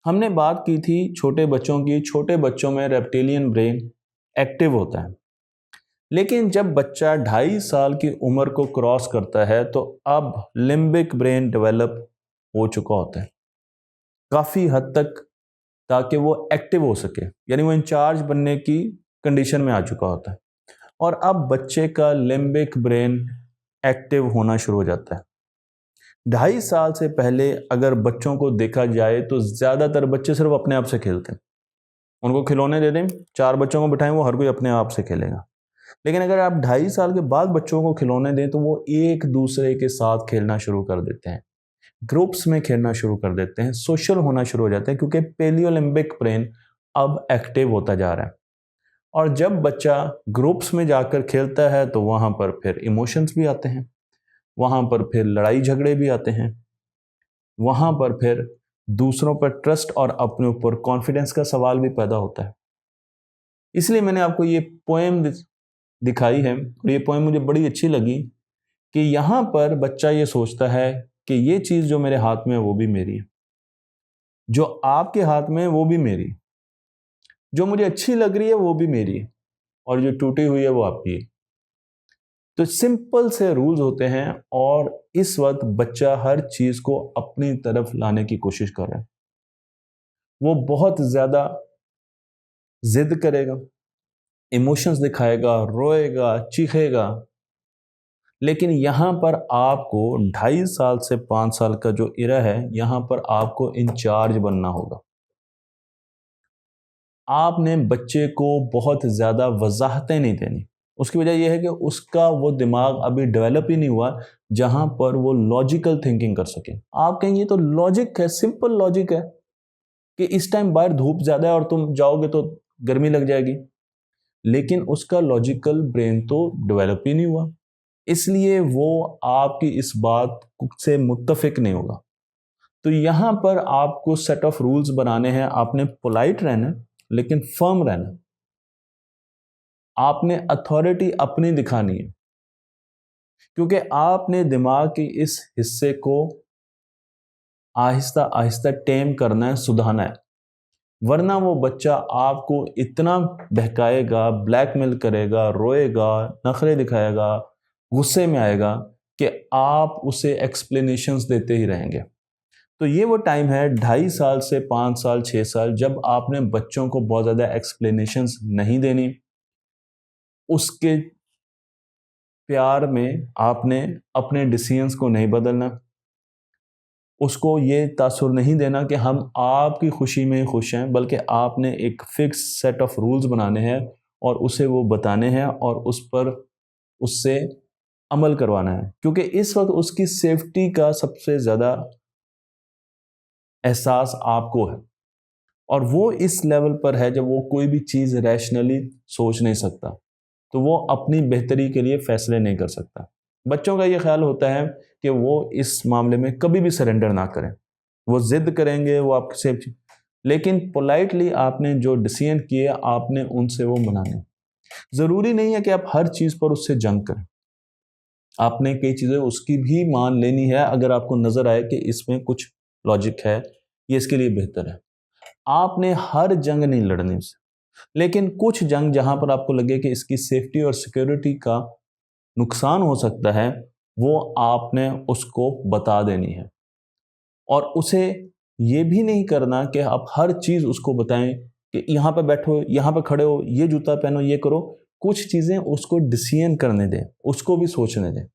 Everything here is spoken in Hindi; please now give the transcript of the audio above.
हमने बात की थी छोटे बच्चों की। छोटे बच्चों में रेप्टिलियन ब्रेन एक्टिव होता है, लेकिन जब बच्चा 2.5 साल की उम्र को क्रॉस करता है तो अब लिम्बिक ब्रेन डेवलप हो चुका होता है काफ़ी हद तक, ताकि वो एक्टिव हो सके, यानी वो इंचार्ज बनने की कंडीशन में आ चुका होता है। और अब बच्चे का लिम्बिक ब्रेन एक्टिव होना शुरू हो जाता है। 2.5 साल से पहले अगर बच्चों को देखा जाए तो ज़्यादातर बच्चे सिर्फ अपने आप से खेलते हैं। उनको खिलौने दे दें, 4 बच्चों को बिठाएं, वो हर कोई अपने आप से खेलेगा। लेकिन अगर आप 2.5 साल के बाद बच्चों को खिलौने दें तो वो एक दूसरे के साथ खेलना शुरू कर देते हैं, ग्रुप्स में खेलना शुरू कर देते हैं, सोशल होना शुरू हो जाते हैं, क्योंकि पेलियोलिम्बिक ब्रेन अब एक्टिव होता जा रहा है। और जब बच्चा ग्रुप्स में जाकर खेलता है तो वहाँ पर फिर इमोशंस भी आते हैं, वहाँ पर फिर लड़ाई झगड़े भी आते हैं, वहाँ पर फिर दूसरों पर ट्रस्ट और अपने ऊपर कॉन्फिडेंस का सवाल भी पैदा होता है। इसलिए मैंने आपको ये पोएम दिखाई है और ये पोएम मुझे बड़ी अच्छी लगी कि यहाँ पर बच्चा ये सोचता है कि ये चीज़ जो मेरे हाथ में है वो भी मेरी है, जो आपके हाथ में है वो भी मेरी है, जो मुझे अच्छी लग रही है वो भी मेरी है, और जो टूटी हुई है वो आपकी है। तो सिंपल से रूल्स होते हैं और इस वक्त बच्चा हर चीज को अपनी तरफ लाने की कोशिश कर रहा है। वो बहुत ज्यादा जिद करेगा, इमोशंस दिखाएगा, रोएगा, चीखेगा, लेकिन यहां पर आपको 2.5 साल से 5 साल का जो इरा है, यहां पर आपको इंचार्ज बनना होगा। आपने बच्चे को बहुत ज्यादा वजाहतें नहीं देनी। उसकी वजह यह है कि उसका वो दिमाग अभी डेवलप ही नहीं हुआ जहां पर वो लॉजिकल थिंकिंग कर सके। आप कहेंगे तो लॉजिक है, सिंपल लॉजिक है कि इस टाइम बाहर धूप ज्यादा है और तुम जाओगे तो गर्मी लग जाएगी, लेकिन उसका लॉजिकल ब्रेन तो डेवलप ही नहीं हुआ, इसलिए वो आपकी इस बात से मुत्तफिक नहीं होगा। तो यहां पर आपको सेट ऑफ रूल्स बनाने हैं। आपने पोलाइट रहना लेकिन फर्म रहना। आपने अथॉरिटी अपनी दिखानी है, क्योंकि आपने दिमाग के इस हिस्से को आहिस्ता आहिस्ता टेम करना है, सुधारना है, वरना वो बच्चा आपको इतना बहकाएगा, ब्लैकमेल करेगा, रोएगा, नखरे दिखाएगा, गुस्से में आएगा कि आप उसे एक्सप्लेनेशंस देते ही रहेंगे। तो ये वो टाइम है 2.5 साल से 5 साल 6 साल, जब आपने बच्चों को बहुत ज़्यादा एक्सप्लेनेशंस नहीं देनी। उसके प्यार में आपने अपने डिसीजंस को नहीं बदलना। उसको ये तासुर नहीं देना कि हम आपकी खुशी में खुश हैं, बल्कि आपने एक फिक्स सेट ऑफ रूल्स बनाने हैं और उसे वो बताने हैं और उस पर उससे अमल करवाना है, क्योंकि इस वक्त उसकी सेफ्टी का सबसे ज़्यादा एहसास आपको है और वो इस लेवल पर है जब वो कोई भी चीज़ रैशनली सोच नहीं सकता, तो वो अपनी बेहतरी के लिए फैसले नहीं कर सकता। बच्चों का ये ख्याल होता है कि वो इस मामले में कभी भी सरेंडर ना करें, वो जिद करेंगे, वो आपसे, लेकिन पोलाइटली आपने जो डिसीजन किए आपने उनसे वो मनाने। ज़रूरी नहीं है कि आप हर चीज़ पर उससे जंग करें, आपने कई चीज़ें उसकी भी मान लेनी है अगर आपको नज़र आए कि इसमें कुछ लॉजिक है, ये इसके लिए बेहतर है। आपने हर जंग नहीं लड़नी उससे, लेकिन कुछ जंग जहां पर आपको लगे कि इसकी सेफ्टी और सिक्योरिटी का नुकसान हो सकता है, वो आपने उसको बता देनी है। और उसे ये भी नहीं करना कि आप हर चीज़ उसको बताएं कि यहाँ पे बैठो, यहाँ पे खड़े हो, ये जूता पहनो, ये करो। कुछ चीज़ें उसको डिसीजन करने दें, उसको भी सोचने दें।